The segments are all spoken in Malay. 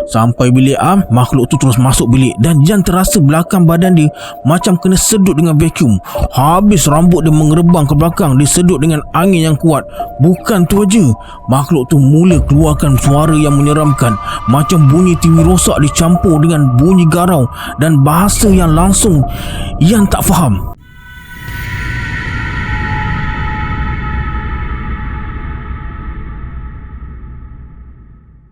Sampai bilik Am, makhluk tu terus masuk bilik dan Jan terasa belakang badan dia macam kena sedut dengan vacuum. Habis rambut dia mengerebang ke belakang disedut dengan angin yang kuat. Bukan tu aja, makhluk tu mula keluarkan suara yang menyeramkan, macam bunyi TV rosak dicampur dengan bunyi garau dan bahasa yang langsung Jan tak faham.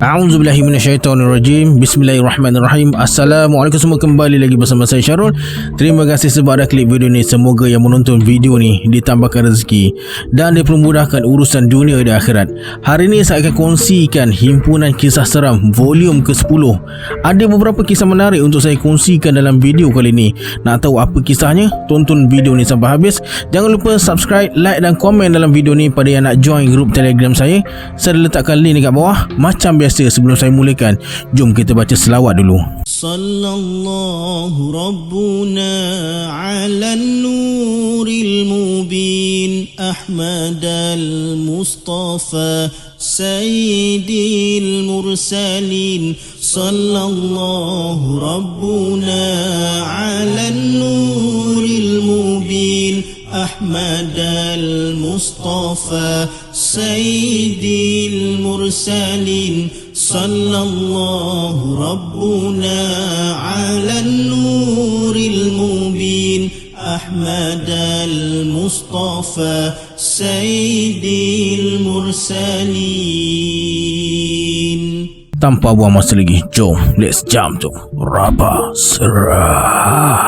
A'udzubillahi minasyaitonirrajim. Bismillahirrahmanirrahim. Assalamualaikum semua, kembali lagi bersama saya Syarul. Terima kasih sebab ada klik video ni. Semoga yang menonton video ni ditambahkan rezeki dan dipermudahkan urusan dunia dan akhirat. Hari ni saya akan kongsikan himpunan kisah seram volume ke-10. Ada beberapa kisah menarik untuk saya kongsikan dalam video kali ni. Nak tahu apa kisahnya? Tonton video ni sampai habis. Jangan lupa subscribe, like dan komen dalam video ni. Pada yang nak join grup Telegram saya dah letakkan link dekat bawah. Macam biasa, sebelum saya mulakan, jom kita baca selawat dulu. Sallallahu Rabbuna ala nuril mubin Ahmad al-Mustafa Sayyidil Mursalin. Sallallahu Rabbuna ala nuril mubin Ahmad al-Mustafa Sayyidil Mursalin. Sallallahu Rabbuna ala nuril mubin Ahmad al-Mustafa Sayyidil Mursalin. Tanpa buang masa lagi, jom let's jump to Rabah Serah.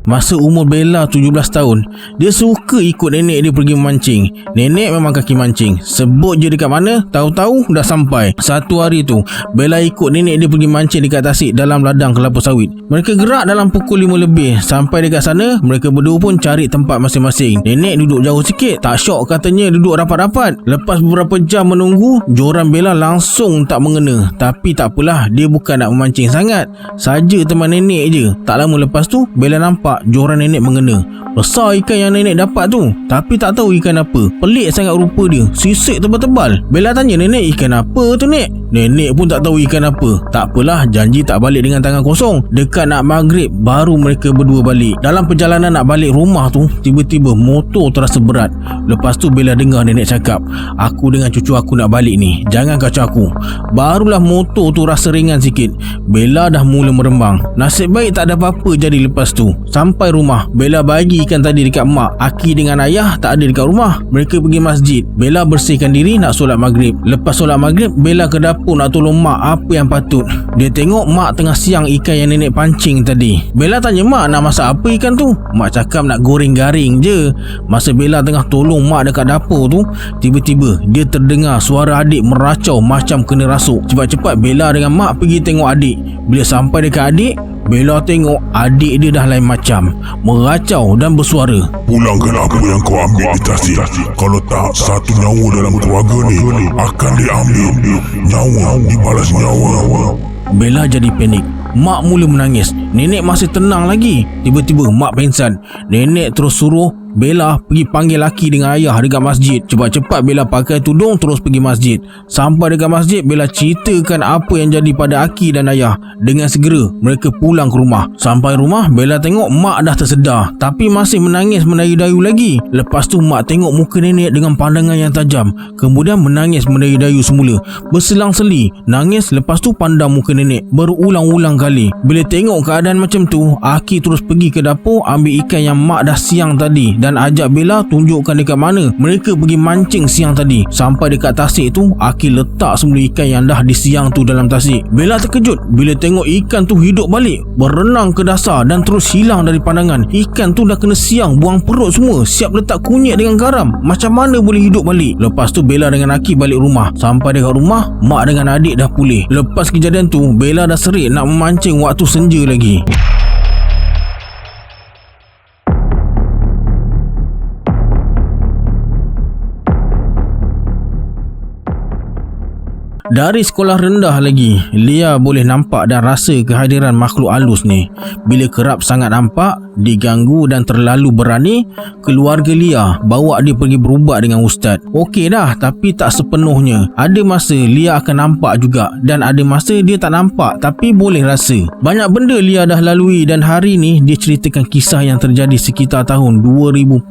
Masa umur Bella 17 tahun, dia suka ikut nenek dia pergi memancing. Nenek memang kaki mancing. Sebut je dekat mana, tahu-tahu dah sampai. Satu hari tu, Bella ikut nenek dia pergi mancing dekat tasik dalam ladang kelapa sawit. Mereka gerak dalam pukul 5 lebih. Sampai dekat sana, mereka berdua pun cari tempat masing-masing. Nenek duduk jauh sikit. Tak syok katanya duduk rapat-rapat. Lepas beberapa jam menunggu, joran Bella langsung tak mengena. Tapi tak apalah, dia bukan nak memancing sangat. Saja teman nenek je. Tak lama lepas tu, Bella nampak joran nenek mengena. Besar ikan yang nenek dapat tu, tapi tak tahu ikan apa. Pelik sangat rupa dia, sisik tebal-tebal. Bella tanya nenek, ikan apa tu nek? Nenek pun tak tahu ikan apa. Tak apalah, janji tak balik dengan tangan kosong. Dekat nak maghrib, baru mereka berdua balik. Dalam perjalanan nak balik rumah tu, tiba-tiba motor terasa berat. Lepas tu Bella dengar nenek cakap, aku dengan cucu aku nak balik ni, jangan kacau aku. Barulah motor tu rasa ringan sikit. Bella dah mula merembang. Nasib baik tak ada apa-apa jadi lepas tu. Sampai rumah, Bella bagi ikan tadi dekat mak. Aki dengan ayah tak ada dekat rumah. Mereka pergi masjid. Bella bersihkan diri nak solat maghrib. Lepas solat maghrib, Bella ke dapur nak tolong mak apa yang patut. Dia tengok mak tengah siang ikan yang nenek pancing tadi. Bella tanya mak nak masak apa ikan tu. Mak cakap nak goreng garing je. Masa Bella tengah tolong mak dekat dapur tu, tiba-tiba dia terdengar suara adik meracau macam kena rasuk. Cepat-cepat Bella dengan mak pergi tengok adik. Bila sampai dekat adik, Bella tengok adik dia dah lain macam, meracau dan bersuara, pulangkan apa yang kau ambil di tasik. Kalau tak, satu nyawa dalam keluarga ni akan diambil. Nyawa dibalas nyawa. Bella jadi panik. Mak mula menangis. Nenek masih tenang lagi. Tiba-tiba mak pingsan. Nenek terus suruh Bella pergi panggil laki dengan ayah dekat masjid. Cepat-cepat Bella pakai tudung terus pergi masjid. Sampai dekat masjid, Bella ceritakan apa yang jadi pada Aki dan ayah. Dengan segera mereka pulang ke rumah. Sampai rumah, Bella tengok mak dah tersedar, tapi masih menangis mendayu-dayu lagi. Lepas tu mak tengok muka nenek dengan pandangan yang tajam. Kemudian menangis mendayu-dayu semula. Berselang-seli nangis, lepas tu pandang muka nenek berulang-ulang kali. Bila tengok keadaan macam tu, Aki terus pergi ke dapur ambil ikan yang mak dah siang tadi dan ajak Bella tunjukkan dekat mana mereka pergi mancing siang tadi. Sampai dekat tasik tu, Aki letak semua ikan yang dah disiang tu dalam tasik. Bella terkejut bila tengok ikan tu hidup balik, berenang ke dasar dan terus hilang dari pandangan. Ikan tu dah kena siang, buang perut semua, siap letak kunyit dengan garam. Macam mana boleh hidup balik? Lepas tu Bella dengan Aki balik rumah. Sampai dekat rumah, mak dengan adik dah pulih. Lepas kejadian tu, Bella dah serik nak memancing waktu senja lagi. Dari sekolah rendah lagi, Lia boleh nampak dan rasa kehadiran makhluk halus ni. Bila kerap sangat nampak, diganggu dan terlalu berani, keluarga Lia bawa dia pergi berubat dengan ustaz. Okey dah, tapi tak sepenuhnya. Ada masa Lia akan nampak juga, dan ada masa dia tak nampak tapi boleh rasa. Banyak benda Lia dah lalui, dan hari ni dia ceritakan kisah yang terjadi sekitar tahun 2014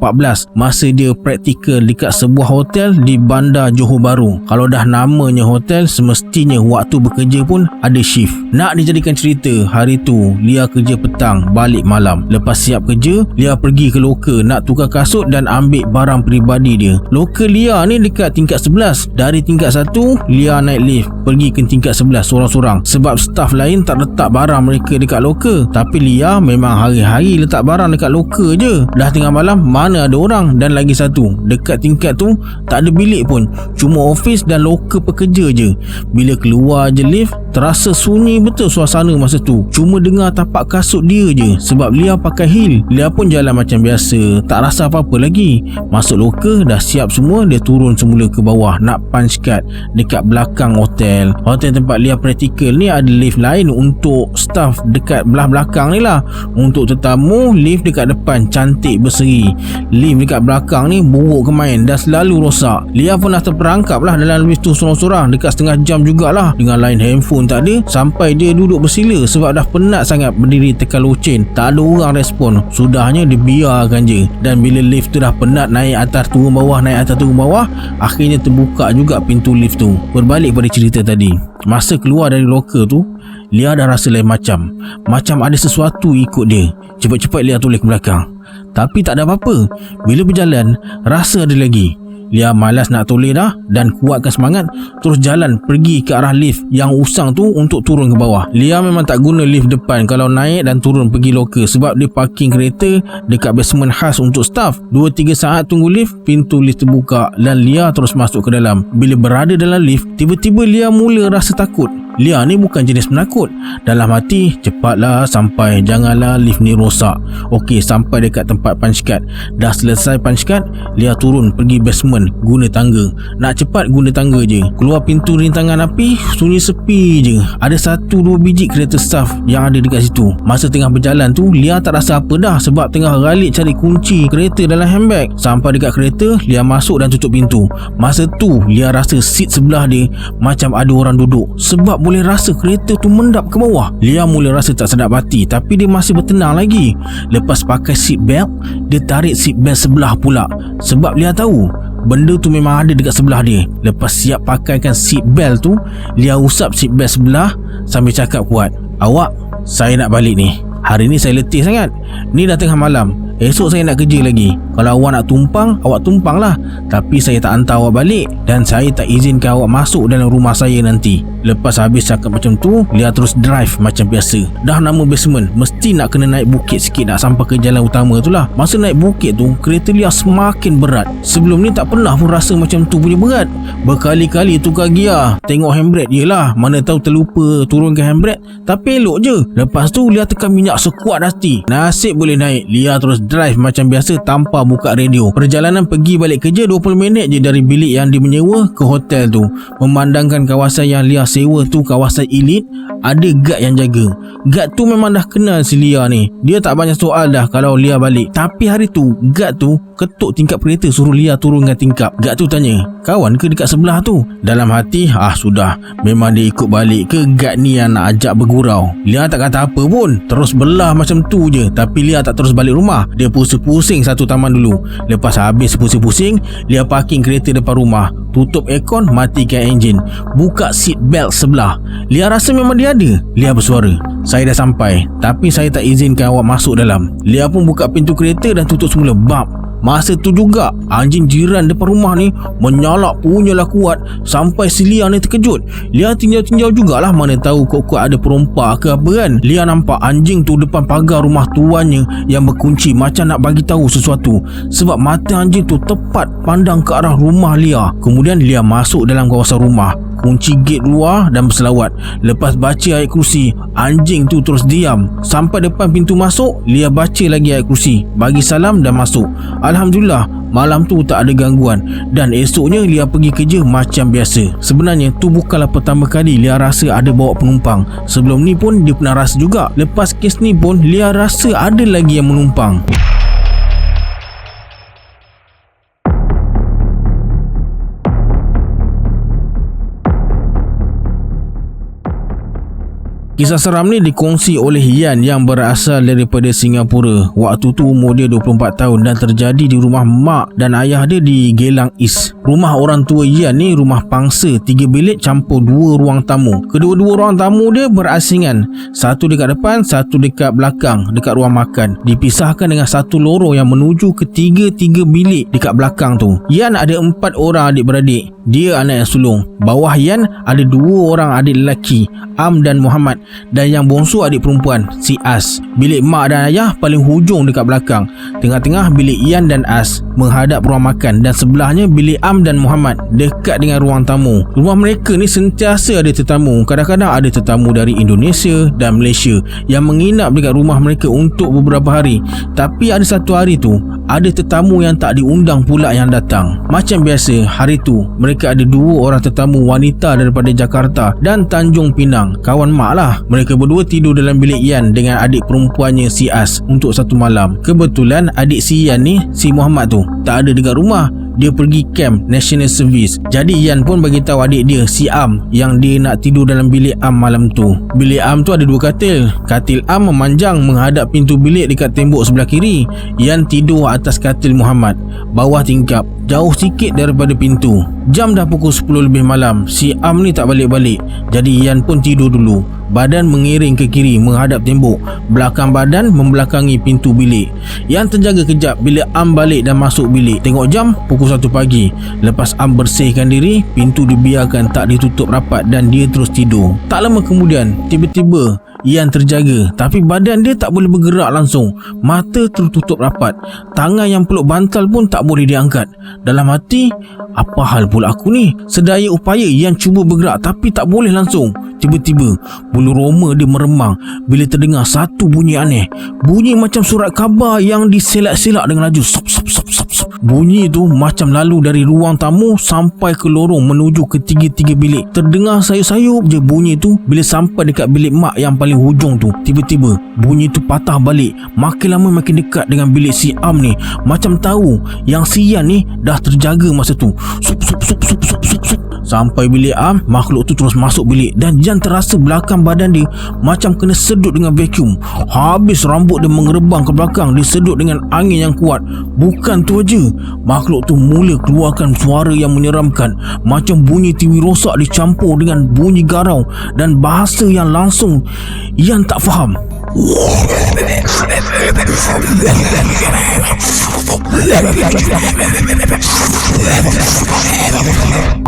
masa dia praktikal dekat sebuah hotel di Bandar Johor Bahru. Kalau dah namanya hotel, semestinya waktu bekerja pun ada shift. Nak dijadikan cerita, hari tu Lia kerja petang, balik malam. Lepas siap kerja, Lia pergi ke loker nak tukar kasut dan ambil barang peribadi dia. Loker Lia ni dekat tingkat 11. Dari tingkat 1, Lia naik lift pergi ke tingkat 11 sorang-sorang sebab staf lain tak letak barang mereka dekat loker. Tapi Lia memang hari-hari letak barang dekat loker je. Dah tengah malam, mana ada orang. Dan lagi satu, dekat tingkat tu tak ada bilik pun, cuma office dan loker pekerja je. Bila keluar je lift, terasa sunyi betul suasana masa tu. Cuma dengar tapak kasut dia je sebab Lia pakai heel. Lia pun jalan macam biasa, tak rasa apa-apa lagi. Masuk loker, dah siap semua, dia turun semula ke bawah nak punch card dekat belakang hotel. Hotel tempat Lia praktikal ni ada lift lain untuk staff dekat belah belakang ni lah. Untuk tetamu, lift dekat depan cantik berseri. Lift dekat belakang ni buruk kemain, dah selalu rosak. Lia pun dah terperangkap lah dalam lift tu sorang-sorang dekat setengah jam jugalah. Dengan line handphone tak ada, sampai dia duduk bersila sebab dah penat sangat berdiri tekan loceng. Tak ada orang respon. Sudahnya dia biarkan je. Dan bila lift tu dah penat naik atas turun bawah, naik atas turun bawah, akhirnya terbuka juga pintu lift tu. Berbalik pada cerita tadi, masa keluar dari loker tu, Lia dah rasa lain macam ada sesuatu ikut dia. Cepat-cepat Lia toleh ke belakang, tapi tak ada apa-apa. Bila berjalan, rasa ada lagi. Lia malas nak toleh dah dan kuatkan semangat, terus jalan pergi ke arah lift yang usang tu untuk turun ke bawah. Lia memang tak guna lift depan kalau naik dan turun pergi loker sebab dia parking kereta dekat basement khas untuk staff. 2-3 saat tunggu lift, pintu lift terbuka dan Lia terus masuk ke dalam. Bila berada dalam lift, tiba-tiba Lia mula rasa takut. Lia ni bukan jenis penakut. Dalam hati, cepatlah sampai, janganlah lift ni rosak. Okey, sampai dekat tempat punch card. Dah selesai punch card, Lia turun pergi basement guna tangga. Nak cepat guna tangga je. Keluar pintu rintangan api, sunyi sepi je. Ada 1-2 biji kereta staff yang ada dekat situ. Masa tengah berjalan tu, Lia tak rasa apa dah sebab tengah ralik cari kunci kereta dalam handbag. Sampai dekat kereta, Lia masuk dan tutup pintu. Masa tu, Lia rasa seat sebelah dia macam ada orang duduk sebab boleh rasa kereta tu mendap ke bawah. Lia mula rasa tak sedap hati, tapi dia masih bertenang lagi. Lepas pakai seat belt, dia tarik seat belt sebelah pula sebab Lia tahu benda tu memang ada dekat sebelah dia. Lepas siap pakaikan seat belt tu, Lia usap seat belt sebelah sambil cakap kuat, "Awak, saya nak balik ni. Hari ni saya letih sangat. Ni dah tengah malam. Esok saya nak kerja lagi. Kalau awak nak tumpang, awak tumpang lah. Tapi saya tak hantar awak balik dan saya tak izinkan awak masuk dalam rumah saya nanti." Lepas habis cakap macam tu, Lia terus drive macam biasa. Dah nama basement, mesti nak kena naik bukit sikit nak sampai ke jalan utama tu lah. Masa naik bukit tu, kereta Lia semakin berat. Sebelum ni tak pernah pun rasa macam tu punya berat. Berkali-kali tukar gear, tengok handbrake, yelah, mana tahu terlupa turunkan handbrake, tapi elok je. Lepas tu Lia tekan minyak sekuat hati. Nasib boleh naik. Lia terus drive macam biasa tanpa buka radio. Perjalanan pergi balik kerja 20 minit je dari bilik yang dia menyewa ke hotel tu. Memandangkan kawasan yang Lia sewa tu kawasan elit, ada guard yang jaga. Guard tu memang dah kenal si Lia ni. Dia tak banyak soal dah kalau Lia balik. Tapi hari tu, guard tu ketuk tingkap kereta suruh Lia turunkan tingkap. Guard tu tanya, "Kawan ke dekat sebelah tu?" Dalam hati, sudah, memang dia ikut balik ke guard ni yang nak ajak bergurau. Lia tak kata apa pun, terus belah macam tu je. Tapi Lia tak terus balik rumah. Dia pusing-pusing satu taman dulu. Lepas habis pusing-pusing, Lia parking kereta depan rumah, tutup aircon, matikan enjin, buka seat belt sebelah. Lia rasa memang dia ada. Lia bersuara, "Saya dah sampai, tapi saya tak izinkan awak masuk dalam." Lia pun buka pintu kereta dan tutup semula. Bab. Masa tu juga, anjing jiran depan rumah ni menyalak punyalah kuat sampai si Lia ni terkejut. Lia tinjau-tinjau jugalah, mana tahu kok ada perompak ke apa kan. Lia nampak anjing tu depan pagar rumah tuannya yang berkunci macam nak bagi tahu sesuatu sebab mata anjing tu tepat pandang ke arah rumah Lia. Kemudian Lia masuk dalam kawasan rumah, kunci gate luar dan berselawat. Lepas baca ayat kursi, anjing tu terus diam. Sampai depan pintu masuk, Lia baca lagi ayat kursi, bagi salam dan masuk. Alhamdulillah, Malam tu tak ada gangguan dan esoknya Lia pergi kerja macam biasa. Sebenarnya tu bukanlah pertama kali Lia rasa ada bawa penumpang. Sebelum ni pun dia pernah rasa juga. Lepas kes ni pun Lia rasa ada lagi yang menumpang. Kisah seram ni dikongsi oleh Yan yang berasal daripada Singapura. Waktu tu umur dia 24 tahun dan terjadi di rumah mak dan ayah dia di Geylang East. Rumah orang tua Yan ni rumah pangsa 3 bilik campur 2 ruang tamu. Kedua-dua ruang tamu dia berasingan. Satu dekat depan, satu dekat belakang dekat ruang makan. Dipisahkan dengan satu lorong yang menuju ke 3 bilik dekat belakang tu. Yan ada 4 orang adik-beradik. Dia anak yang sulung. Bawah Yan ada 2 orang adik lelaki, Am dan Muhammad, dan yang bongsu adik perempuan, si As. Bilik mak dan ayah paling hujung dekat belakang. Tengah-tengah bilik Yan dan As menghadap ruang makan dan sebelahnya bilik Am dan Muhammad dekat dengan ruang tamu. Rumah mereka ni sentiasa ada tetamu. Kadang-kadang ada tetamu dari Indonesia dan Malaysia yang menginap dekat rumah mereka untuk beberapa hari. Tapi ada satu hari tu ada tetamu yang tak diundang pula yang datang. Macam biasa, hari tu mereka ada 2 orang tetamu wanita daripada Jakarta dan Tanjung Pinang, kawan mak lah. Mereka berdua tidur dalam bilik Yan dengan adik perempuannya si As untuk satu malam. Kebetulan adik si Yan ni, si Muhammad tu, tak ada dekat rumah. Dia pergi camp National Service. Jadi Yan pun bagi tahu adik dia, si Am, yang dia nak tidur dalam bilik Am malam tu. Bilik Am tu ada 2 katil. Katil Am memanjang menghadap pintu bilik dekat tembok sebelah kiri. Yan tidur atas katil Muhammad, bawah tingkap, jauh sikit daripada pintu. Jam dah pukul 10 lebih malam. Si Am ni tak balik-balik. Jadi Yan pun tidur dulu. Badan mengiring ke kiri menghadap tembok, belakang badan membelakangi pintu bilik. Yan terjaga kejap bila Am balik dan masuk bilik. Tengok jam pukul 1 pagi. Lepas Am bersihkan diri, pintu dibiarkan tak ditutup rapat dan dia terus tidur. Tak lama kemudian, tiba-tiba Yan terjaga, tapi badan dia tak boleh bergerak langsung. Mata tertutup rapat. Tangan yang peluk bantal pun tak boleh diangkat. Dalam hati, apa hal pula aku ni? Sedaya upaya Yan cuba bergerak tapi tak boleh langsung. Tiba-tiba bulu roma dia meremang bila terdengar satu bunyi aneh. Bunyi macam surat khabar yang diselak-selak dengan laju. Sop, sop, sop, sop, sop. Bunyi tu macam lalu dari ruang tamu sampai ke lorong menuju ke 3 bilik. Terdengar sayup-sayup je bunyi tu bila sampai dekat bilik mak yang paling hujung tu. Tiba-tiba bunyi tu patah balik. Makin lama makin dekat dengan bilik si Am ni. Macam tahu yang si Yan ni dah terjaga masa tu. Sup, sup, sup, sup, sup, sup, sup. Sampai bilik Am, makhluk tu terus masuk bilik dan Yan terasa belakang badan dia macam kena sedut dengan vacuum. Habis rambut dia mengerebang ke belakang disedut dengan angin yang kuat. Bukan tu aja, makhluk tu mula keluarkan suara yang menyeramkan, macam bunyi TV rosak dicampur dengan bunyi garau dan bahasa yang langsung Yan tak faham.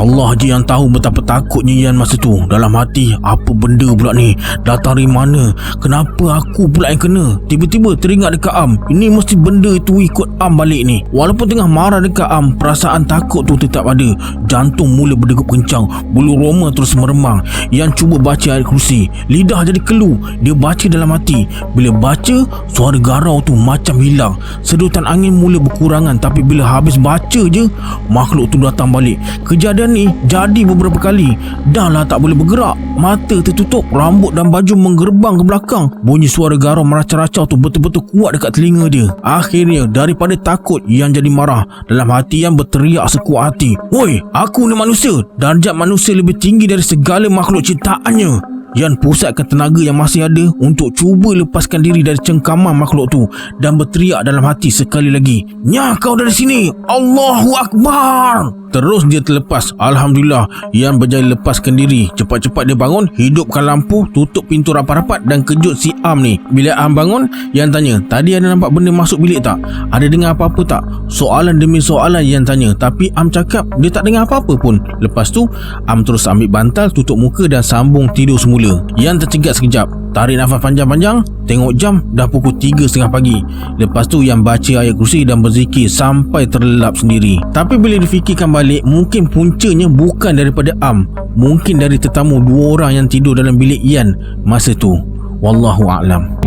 Allah je yang tahu betapa takutnya Yan masa tu. Dalam hati, apa benda pula ni? Datang dari mana? Kenapa aku pula yang kena? Tiba-tiba teringat dekat Am, ini mesti benda tu ikut Am balik ni. Walaupun tengah marah dekat Am, perasaan takut tu tetap ada. Jantung mula berdegup kencang, bulu roma terus meremang. Yan cuba baca ayat kursi, lidah jadi kelu. Dia baca dalam hati. Bila baca, suara garau tu macam hilang. Sedutan angin mula berkurangan. Tapi bila habis baca je, makhluk tu datang balik. Kejadian ni jadi beberapa kali. Dah lah tak boleh bergerak, mata tertutup, rambut dan baju menggerbang ke belakang. Bunyi suara garau meracau-racau tu betul-betul kuat dekat telinga dia. Akhirnya daripada takut, Yan jadi marah. Dalam hati Yan berteriak sekuat hati, "Woi, aku ni manusia. Darjat manusia lebih tinggi dari segala makhluk ciptaannya." Yan pusatkan tenaga yang masih ada untuk cuba lepaskan diri dari cengkaman makhluk tu dan berteriak dalam hati sekali lagi, "Nyah kau dari sini, Allahu Akbar!" Terus dia terlepas. Alhamdulillah, Yan berjaya lepaskan diri. Cepat-cepat dia bangun, hidupkan lampu, tutup pintu rapat-rapat dan kejut si Am ni. Bila Am bangun, Yan tanya, "Tadi ada nampak benda masuk bilik tak? Ada dengar apa-apa tak?" Soalan demi soalan Yan tanya, tapi Am cakap dia tak dengar apa-apa pun. Lepas tu, Am terus ambil bantal, tutup muka dan sambung tidur semula. Yan tercegat sekejap, tarik nafas panjang-panjang, tengok jam dah pukul 3.30 pagi. Lepas tu Yan baca ayat kursi dan berzikir sampai terlelap sendiri. Tapi bila difikirkan balik, mungkin puncanya bukan daripada Am, mungkin dari tetamu 2 orang yang tidur dalam bilik Yan masa tu. Wallahu a'lam.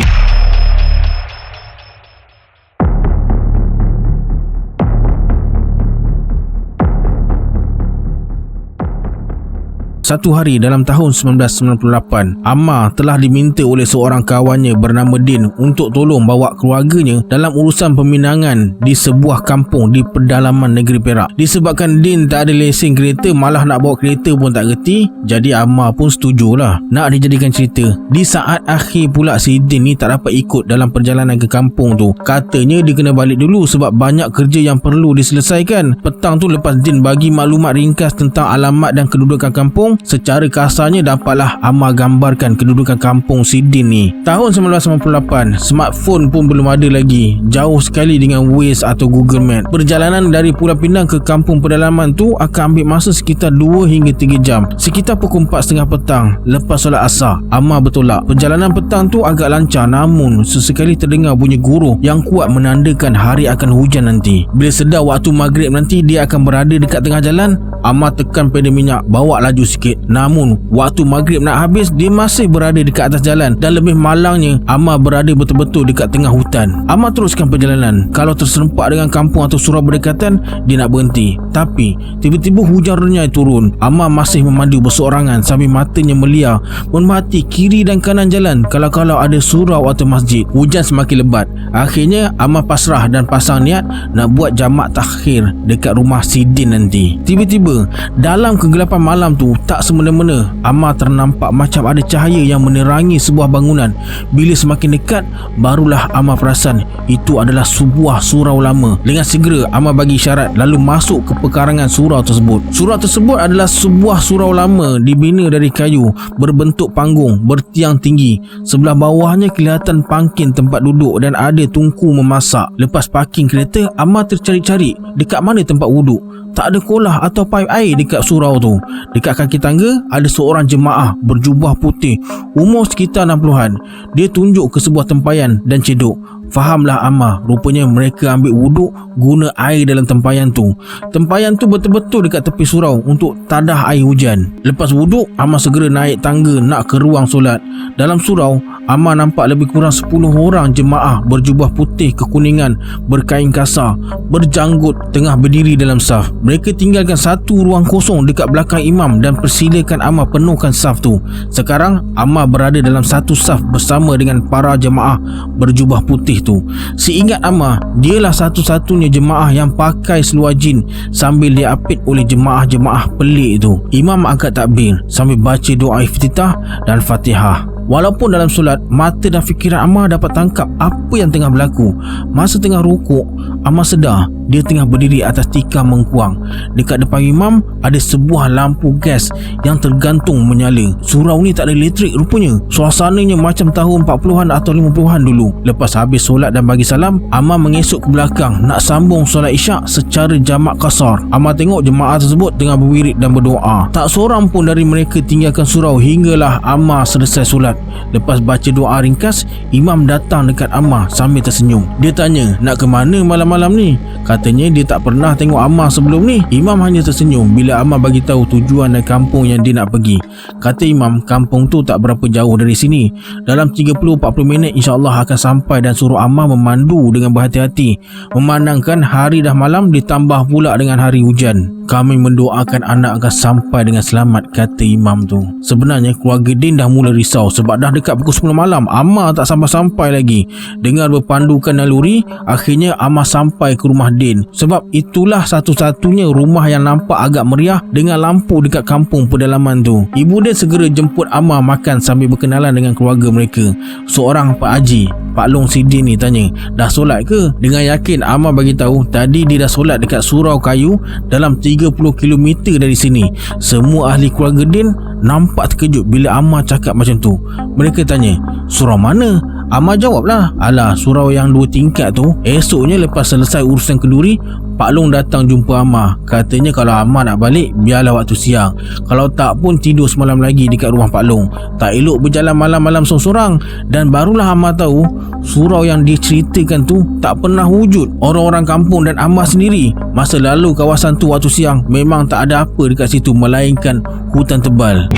Satu hari dalam tahun 1998, Ammar telah diminta oleh seorang kawannya bernama Din untuk tolong bawa keluarganya dalam urusan peminangan di sebuah kampung di pedalaman negeri Perak. Disebabkan Din tak ada lesen kereta, malah nak bawa kereta pun tak reti, jadi Ammar pun setujulah nak dijadikan cerita. Di saat akhir pula si Din ni tak dapat ikut dalam perjalanan ke kampung tu. Katanya dia kena balik dulu sebab banyak kerja yang perlu diselesaikan. Petang tu lepas Din bagi maklumat ringkas tentang alamat dan kedudukan kampung, secara kasarnya dapatlah Ammar gambarkan kedudukan kampung si Din ni. Tahun 1998, smartphone pun belum ada lagi, jauh sekali dengan Waze atau Google Map. Perjalanan dari Pulau Pinang ke kampung pedalaman tu akan ambil masa sekitar 2 hingga 3 jam. Sekitar pukul 4.30 petang lepas solat asar, Ammar bertolak. Perjalanan petang tu agak lancar, namun sesekali terdengar bunyi guruh yang kuat menandakan hari akan hujan nanti. Bila sedar waktu maghrib nanti dia akan berada dekat tengah jalan, Ammar tekan pedal minyak, bawa laju sikit. Namun waktu maghrib nak habis, dia masih berada dekat atas jalan, dan lebih malangnya Ammar berada betul-betul dekat tengah hutan. Ammar teruskan perjalanan. Kalau terserempak dengan kampung atau surau berdekatan, dia nak berhenti. Tapi tiba-tiba hujan renyai turun. Ammar masih memandu berseorangan sambil matanya meliar memerhati kiri dan kanan jalan, kalau-kalau ada surau atau masjid. Hujan semakin lebat. Akhirnya Ammar pasrah dan pasang niat nak buat jamak takhir dekat rumah si Din nanti. Tiba-tiba dalam kegelapan malam tu, tak semena-mena Ammar ternampak macam ada cahaya yang menerangi sebuah bangunan. Bila semakin dekat, barulah Ammar perasan itu adalah sebuah surau lama. Dengan segera Ammar bagi isyarat lalu masuk ke pekarangan surau tersebut. Surau tersebut adalah sebuah surau lama dibina dari kayu, berbentuk panggung, bertiang tinggi. Sebelah bawahnya kelihatan pangkin tempat duduk dan ada tungku memasak. Lepas parking kereta, Ammar tercari-cari dekat mana tempat wuduk. Tak ada kolah atau paip air dekat surau tu. Dekat kaki tangga ada seorang jemaah berjubah putih, umur sekitar 60-an. Dia tunjuk ke sebuah tempayan dan cedok. Fahamlah Ammar, rupanya mereka ambil wuduk guna air dalam tempayan tu. Tempayan tu betul-betul dekat tepi surau untuk tadah air hujan. Lepas wuduk, Ammar segera naik tangga nak ke ruang solat. Dalam surau, Ammar nampak lebih kurang 10 orang jemaah berjubah putih kekuningan, berkain kasar, berjanggut tengah berdiri dalam saf. Mereka tinggalkan satu ruang kosong dekat belakang imam dan persilakan Ammar penuhkan saf tu. Sekarang Ammar berada dalam satu saf bersama dengan para jemaah berjubah putih tu. Seingat Ammar, dialah satu-satunya jemaah yang pakai seluar jin sambil diapit oleh jemaah-jemaah pelik tu. Imam angkat takbir sambil baca doa iftitah dan Fatihah. Walaupun dalam solat, mata dan fikiran Ammar dapat tangkap apa yang tengah berlaku. Masa tengah rukuk, Ammar sedar dia tengah berdiri atas tikar mengkuang. Dekat depan imam ada sebuah lampu gas yang tergantung menyala. Surau ni tak ada elektrik rupanya. Suasananya macam tahun 40-an atau 50-an dulu. Lepas habis solat dan bagi salam, Ammar mengesok ke belakang nak sambung solat isyak secara jamak kasar. Ammar tengok jemaah tersebut tengah berwirid dan berdoa. Tak seorang pun dari mereka tinggalkan surau hinggalah Ammar selesai solat. Lepas baca doa ringkas, imam datang dekat Ammar sambil tersenyum. Dia tanya nak ke mana malam-malam ni. Katanya dia tak pernah tengok Ammar sebelum ni. Imam hanya tersenyum bila Ammar bagi tahu tujuan dan kampung yang dia nak pergi. Kata imam, kampung tu tak berapa jauh dari sini. Dalam 30-40 minit insya-Allah akan sampai, dan suruh Ammar memandu dengan berhati-hati. Memandangkan hari dah malam ditambah pula dengan hari hujan. Kami mendoakan anak akan sampai dengan selamat, kata imam tu. Sebenarnya keluarga Din dah mula risau sebab dah dekat pukul 10 malam Ammar tak sampai-sampai lagi. Dengar berpandukan naluri, akhirnya Ammar sampai ke rumah Din. Sebab itulah satu-satunya rumah yang nampak agak meriah dengan lampu dekat kampung pedalaman tu. Ibu Din segera jemput Ammar makan sambil berkenalan dengan keluarga mereka. Seorang Pak Haji, Pak Long si Din ni tanya, dah solat ke? Dengan yakin Ammar bagi tahu tadi dia dah solat dekat surau kayu dalam 30 km dari sini. Semua ahli keluarga Din nampak terkejut bila Ammar cakap macam tu. Mereka tanya, surau mana? Ammar jawablah, alah surau yang 2 tingkat tu. Esoknya lepas selesai urusan kenduri, Pak Long datang jumpa Ammar. Katanya kalau Ammar nak balik, biarlah waktu siang. Kalau tak pun tidur semalam lagi dekat rumah Pak Long. Tak elok berjalan malam-malam sorang-sorang. Dan barulah Ammar tahu surau yang dia ceritakan tu tak pernah wujud. Orang-orang kampung dan Ammar sendiri, masa lalu kawasan tu waktu siang memang tak ada apa dekat situ melainkan hutan tebal.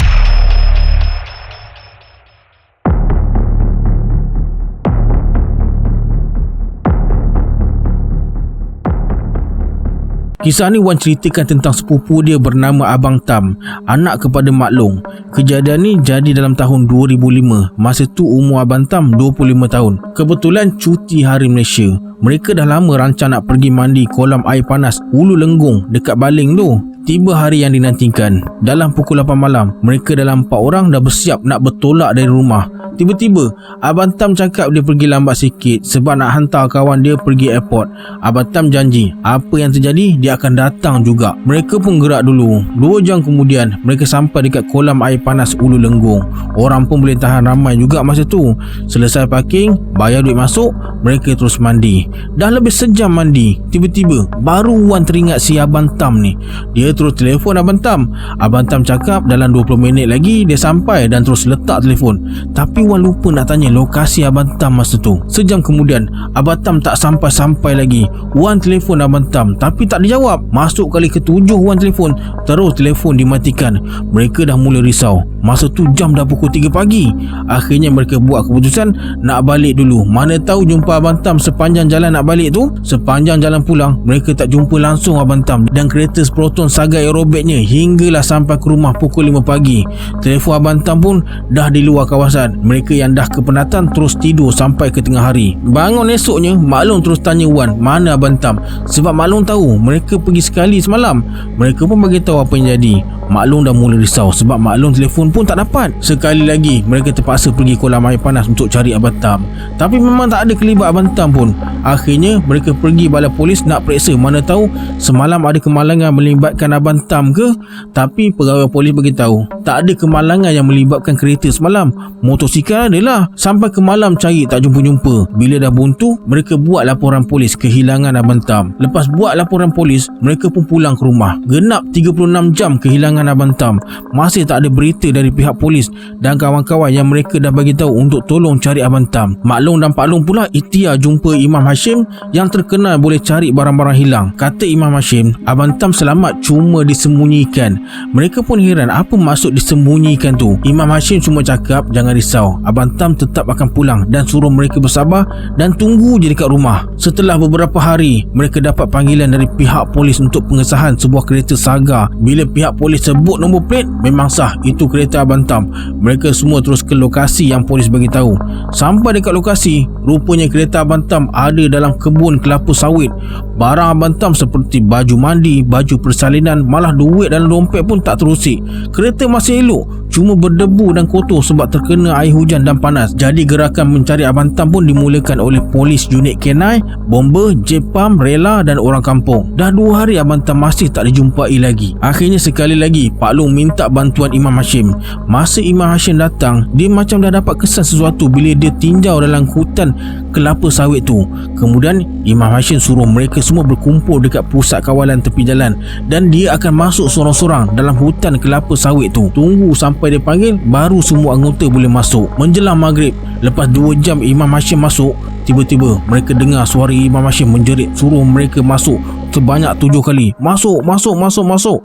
Kisah ni Wan ceritakan tentang sepupu dia bernama Abang Tam, anak kepada Mak Long. Kejadian ni jadi dalam tahun 2005. Masa tu umur Abang Tam 25 tahun. Kebetulan cuti hari Malaysia. Mereka dah lama rancang nak pergi mandi kolam air panas Ulu Lenggong dekat Baling tu. Tiba hari yang dinantikan. Dalam pukul 8 malam, mereka dalam 4 orang dah bersiap nak bertolak dari rumah. Tiba-tiba Abang Tam cakap dia pergi lambat sikit sebab nak hantar kawan dia pergi airport. Abang Tam janji apa yang terjadi dia akan datang juga. Mereka pun gerak dulu. 2 jam kemudian mereka sampai dekat kolam air panas Ulu Lenggong. Orang pun boleh tahan ramai juga masa tu. Selesai parking, bayar duit masuk, mereka terus mandi. Dah lebih sejam mandi, tiba-tiba baru Wan teringat si Abang Tam ni. Dia terus telefon Abang Tam. Abang Tam cakap dalam 20 minit lagi dia sampai dan terus letak telefon. Tapi Wan lupa nak tanya lokasi Abang Tam masa tu. Sejam kemudian Abang Tam tak sampai-sampai lagi. Wan telefon Abang Tam tapi tak dijawab. Masuk kali ke-7 Wan telefon, terus telefon dimatikan. Mereka dah mula risau. Masa tu jam dah pukul 3 pagi. Akhirnya mereka buat keputusan nak balik dulu. Mana tahu jumpa Abang Tam sepanjang jalan nak balik tu. Sepanjang jalan pulang mereka tak jumpa langsung Abang Tam dan kereta Sproton sagai aerobiknya hinggalah sampai ke rumah pukul 5 pagi. Telefon Abang Tam pun dah di luar kawasan. Mereka yang dah kepenatan terus tidur sampai ke tengah hari. Bangun esoknya, Mak Long terus tanya Wan mana Abang Tam sebab Mak Long tahu mereka pergi sekali semalam. Mereka pun bagi tahu apa yang jadi. Mak Long dah mula risau sebab Mak Long telefon pun tak dapat. Sekali lagi mereka terpaksa pergi kolam air panas untuk cari Abang Tam. Tapi memang tak ada kelibat Abang Tam pun. Akhirnya mereka pergi balai polis nak periksa, mana tahu semalam ada kemalangan melibatkan Abang Tam ke. Tapi pegawai polis bagi tahu tak ada kemalangan yang melibatkan kereta semalam. Motosikal adalah. Sampai ke malam cari tak jumpa-jumpa. Bila dah buntu, mereka buat laporan polis kehilangan Abang Tam. Lepas buat laporan polis, mereka pun pulang ke rumah. Genap 36 jam kehilangan Abang Tam. Masih tak ada berita dari pihak polis dan kawan-kawan yang mereka dah bagi tahu untuk tolong cari Abang Tam. Mak Long dan Pak Long pula ikhtiar jumpa Imam Hashim yang terkenal boleh cari barang-barang hilang. Kata Imam Hashim, Abang Tam selamat cuma disembunyikan. Mereka pun heran apa maksud disembunyikan tu. Imam Hashim cuma cakap jangan risau, Abang Tam tetap akan pulang dan suruh mereka bersabar dan tunggu je dekat rumah. Setelah beberapa hari, mereka dapat panggilan dari pihak polis untuk pengesahan sebuah kereta Saga. Bila pihak polis sebut nombor plate, memang sah itu kereta Abang Tam. Mereka semua terus ke lokasi yang polis bagi tahu. Sampai dekat lokasi, rupanya kereta Abang Tam ada dalam kebun kelapa sawit. Barang Abang Tam seperti baju mandi, baju persalinan, malah duit dalam dompet pun tak terusik. Kereta masih elok, cuma berdebu dan kotor sebab terkena air hujan dan panas. Jadi gerakan mencari Abang Tam pun dimulakan oleh polis unit K9, bomber, Jepam, rela dan orang kampung. Dah 2 hari Abang Tam masih tak dijumpai lagi. Akhirnya sekali lagi Pak Long minta bantuan Imam Hashim. Masa Imam Hashim datang, dia macam dah dapat kesan sesuatu bila dia tinjau dalam hutan kelapa sawit tu. Kemudian Imam Hashim suruh mereka semua berkumpul dekat pusat kawalan tepi jalan dan dia akan masuk sorang-sorang dalam hutan kelapa sawit tu. Tunggu sampai dia panggil baru semua anggota boleh masuk. Menjelang maghrib, lepas 2 jam Imam Hashim masuk, tiba-tiba mereka dengar suara Imam Hashim menjerit suruh mereka masuk sebanyak 7 kali. Masuk.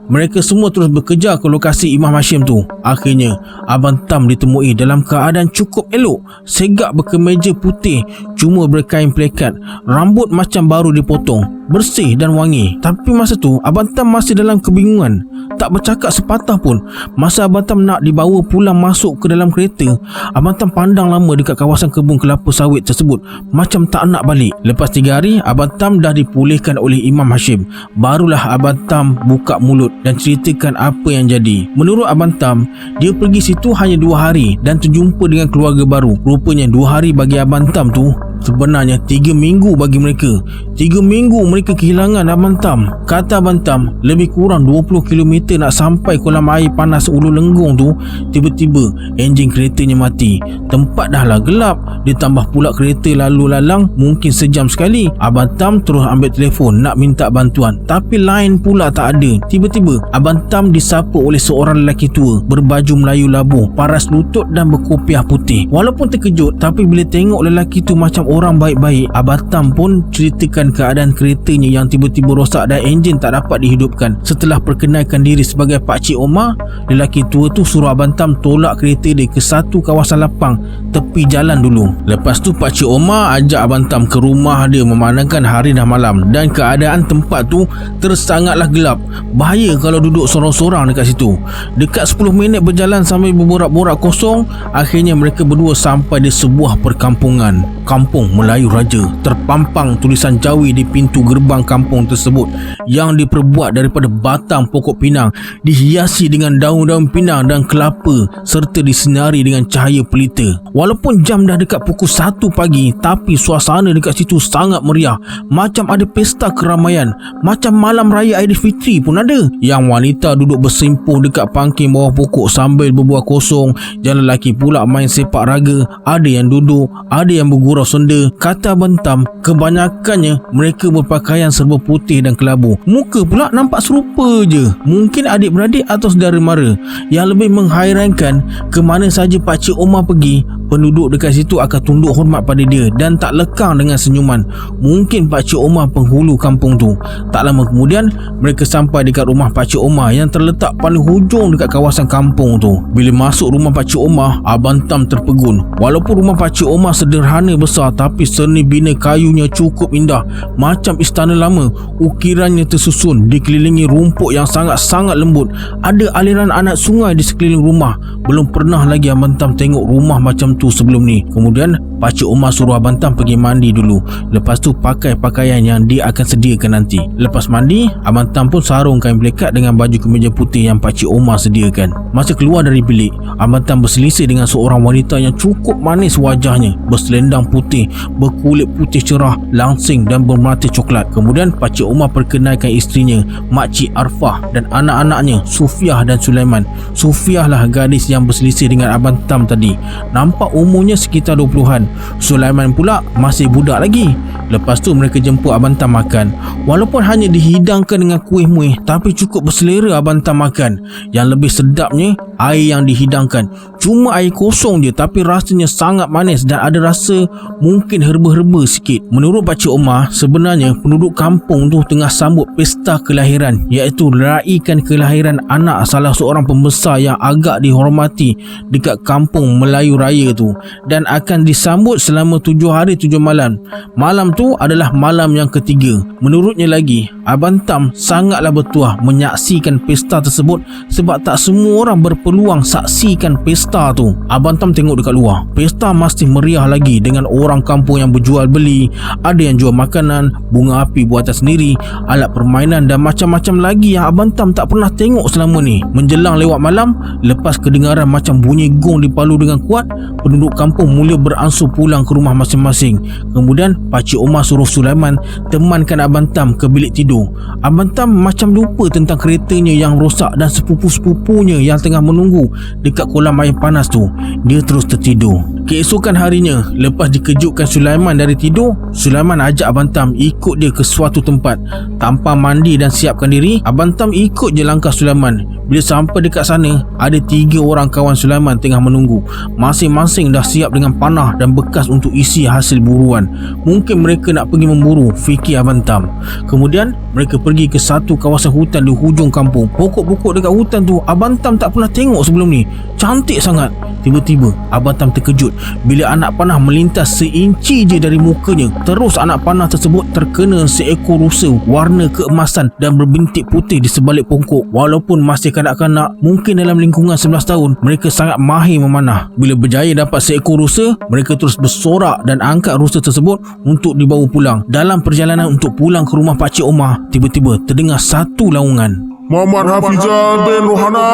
Mereka semua terus bekerja ke lokasi Imam Hashim tu. Akhirnya Abang Tam ditemui dalam keadaan cukup elok. Segak berkemeja putih, cuma berkain plekat. Rambut macam baru dipotong, bersih dan wangi. Tapi masa tu Abang Tam masih dalam kebingungan, tak bercakap sepatah pun. Masa Abang Tam nak dibawa pulang masuk ke dalam kereta, Abang Tam pandang lama dekat kawasan kebun kelapa sawit tersebut, macam tak nak balik. Lepas 3 hari Abang Tam dah dipulihkan oleh Imam Hashim. Barulah Abang Tam buka mulut dan ceritakan apa yang jadi. Menurut Abang Tam, dia pergi situ hanya 2 hari dan terjumpa dengan keluarga baru. Rupanya 2 hari bagi Abang Tam tu sebenarnya 3 minggu bagi mereka. 3 minggu mereka kehilangan Abang Tam. Kata Abang Tam, lebih kurang 20 km nak sampai kolam air panas Ulu Lenggong tu. Tiba-tiba enjin keretanya mati. Tempat dah lah gelap, ditambah pula kereta lalu lalang mungkin sejam sekali. Abang Tam terus ambil telefon nak minta bantuan, tapi line pula tak ada. Tiba-tiba Abang Tam disapa oleh seorang lelaki tua berbaju Melayu labuh, paras lutut dan berkopiah putih. Walaupun terkejut, tapi bila tengok lelaki tu macam orang baik-baik. Abang Tam pun ceritakan keadaan keretanya yang tiba-tiba rosak dan enjin tak dapat dihidupkan. Setelah perkenalkan diri sebagai Pakcik Omar, lelaki tua tu suruh Abang Tam tolak kereta dia ke satu kawasan lapang tepi jalan dulu. Lepas tu Pakcik Omar ajak Abang Tam ke rumah dia memandangkan hari dah malam dan keadaan tempat tu tersangatlah gelap. Bahaya kalau duduk sorang-sorang dekat situ. Dekat 10 minit berjalan sambil berborak-borak kosong, akhirnya mereka berdua sampai di sebuah perkampungan. Kampung Melayu Raja. Terpampang tulisan Jawi di pintu gerbang kampung tersebut yang diperbuat daripada batang pokok pinang, dihiasi dengan daun-daun pinang dan kelapa serta disinari dengan cahaya pelita. Walaupun jam dah dekat pukul 1 pagi, tapi suasana dekat situ sangat meriah. Macam ada pesta keramaian, macam malam raya Aidilfitri pun ada. Yang wanita duduk bersimpuh dekat pangking bawah pokok sambil berbuah kosong. Yang lelaki pula main sepak raga. Ada yang duduk, ada yang bergurau sonda. Kata Abang Tam, kebanyakannya mereka berpakaian serba putih dan kelabu. Muka pula nampak serupa je. Mungkin adik-beradik atau saudara mara. Yang lebih menghairankan, ke mana saja Pakcik Omar pergi, penduduk dekat situ akan tunduk hormat pada dia dan tak lekang dengan senyuman. Mungkin Pakcik Omar penghulu kampung tu. Tak lama kemudian, mereka sampai dekat rumah Pakcik Omar yang terletak paling hujung dekat kawasan kampung tu. Bila masuk rumah Pakcik Omar, Abang Tam terpegun. Walaupun rumah Pakcik Omar sederhana besar, tapi seni bina kayunya cukup indah, macam istana lama. Ukirannya tersusun dikelilingi rumput yang sangat-sangat lembut. Ada aliran anak sungai di sekeliling rumah. Belum pernah lagi Abang Tam tengok rumah macam tu sebelum ni. Kemudian Pakcik Omar suruh Abang Tam pergi mandi dulu. Lepas tu pakai pakaian yang dia akan sediakan nanti. Lepas mandi, Abang Tam pun sarung kain pelikat dengan baju kemeja putih yang Pakcik Omar sediakan. Masa keluar dari bilik, Abang Tam berselisih dengan seorang wanita yang cukup manis wajahnya, berselendang putih, berkulit putih cerah, langsing dan bermata coklat. Kemudian Pakcik Omar perkenalkan isterinya, Makcik Arfah, dan anak-anaknya Sufiah dan Sulaiman. Sufiah lah gadis yang berselisih dengan Abang Tam tadi. Nampak umurnya sekitar 20-an. Sulaiman pula masih budak lagi. Lepas tu mereka jemput Abang Tam makan. Walaupun hanya dihidangkan dengan kuih muih, tapi cukup berselera Abang Tam makan. Yang lebih sedapnya, air yang dihidangkan cuma air kosong je, tapi rasanya sangat manis dan ada rasa mungkin herba-herba sikit. Menurut Pakcik Omar, sebenarnya penduduk kampung tu tengah sambut pesta kelahiran, iaitu raikan kelahiran anak salah seorang pembesar yang agak dihormati dekat kampung Melayu Raya tu, dan akan disambut selama 7 hari 7 malam. Malam tu adalah malam yang ketiga. Menurutnya lagi, Abang Tam sangatlah bertuah menyaksikan pesta tersebut sebab tak semua orang berpeluang saksikan pesta tu. Abang Tam tengok dekat luar, pesta masih meriah lagi dengan orang kampung yang berjual beli. Ada yang jual makanan, bunga api buatan sendiri, alat permainan dan macam-macam lagi yang Abang Tam tak pernah tengok selama ni. Menjelang lewat malam, lepas kedengaran macam bunyi gong dipalu dengan kuat, penduduk kampung mula beransur pulang ke rumah masing-masing. Kemudian Pakcik Omar suruh Sulaiman temankan Abang Tam ke bilik tidur. Abang Tam macam lupa tentang keretanya yang rosak dan sepupu-sepupunya yang tengah menunggu dekat kolam air panas tu. Dia terus tertidur. Keesokan harinya, lepas dikejutkan Sulaiman dari tidur, Sulaiman ajak Abang Tam ikut dia ke suatu tempat. Tanpa mandi dan siapkan diri, Abang Tam ikut je langkah Sulaiman. Bila sampai dekat sana, ada 3 orang kawan Sulaiman tengah menunggu. Masing-masing dah siap dengan panah dan bekas untuk isi hasil buruan. Mungkin mereka nak pergi memburu, fikir Abang Tam. Kemudian mereka pergi ke satu kawasan hutan di hujung kampung. Pokok-pokok dekat hutan tu Abang Tam tak pernah tengok sebelum ni. Cantik sangat. Tiba-tiba Abang Tam terkejut bila anak panah melintas seinci je dari mukanya. Terus anak panah tersebut terkena seekor rusa warna keemasan dan berbintik putih di sebalik pokok. Walaupun masih kanak-kanak, mungkin dalam lingkungan 11 tahun, mereka sangat mahir memanah. Bila berjaya dapat seekor rusa, mereka terus bersorak dan angkat rusa tersebut untuk dibawa pulang. Dalam perjalanan untuk pulang ke rumah Pakcik Omar, tiba-tiba terdengar satu laungan. Muhammad Hafizah bin Rohana.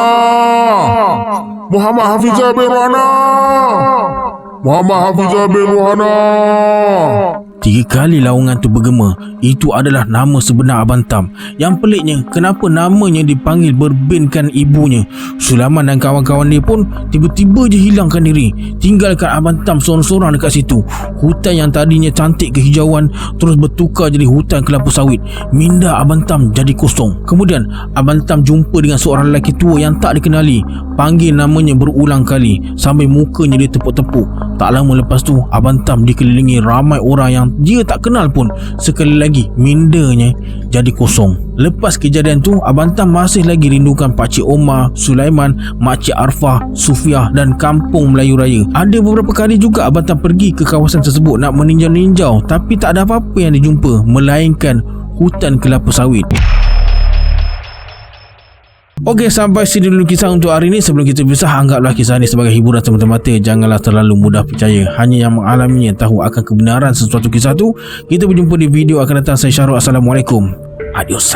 Muhammad Hafizah bin Rohana. Muhammad Hafizah bin Rohana. 3 kali laungan tu bergema. Itu adalah nama sebenar Abang Tam. Yang peliknya, kenapa namanya dipanggil berbinkan ibunya. Sulaiman dan kawan-kawan dia pun tiba-tiba je hilangkan diri, tinggalkan Abang Tam seorang-seorang dekat situ. Hutan yang tadinya cantik kehijauan terus bertukar jadi hutan kelapa sawit. Minda Abang Tam jadi kosong. Kemudian Abang Tam jumpa dengan seorang lelaki tua yang tak dikenali. Panggil namanya berulang kali sampai mukanya dia tepuk-tepuk. Tak lama lepas tu, Abang Tam dikelilingi ramai orang yang dia tak kenal pun. Sekali lagi mindanya jadi kosong. Lepas kejadian tu, Abang Tam masih lagi rindukan Pakcik Omar, Sulaiman, Makcik Arfah, Sufiah dan kampung Melayu Raya. Ada beberapa kali juga Abang Tam pergi ke kawasan tersebut nak meninjau-ninjau, tapi tak ada apa-apa yang dijumpa melainkan hutan kelapa sawit. Okey, sampai sini dulu kisah untuk hari ini. Sebelum kita berpisah, anggaplah kisah ini sebagai hiburan semata-mata. Janganlah terlalu mudah percaya. Hanya yang mengalaminya tahu akan kebenaran sesuatu kisah tu. Kita berjumpa di video akan datang. Saya Syahrul. Assalamualaikum. Adios.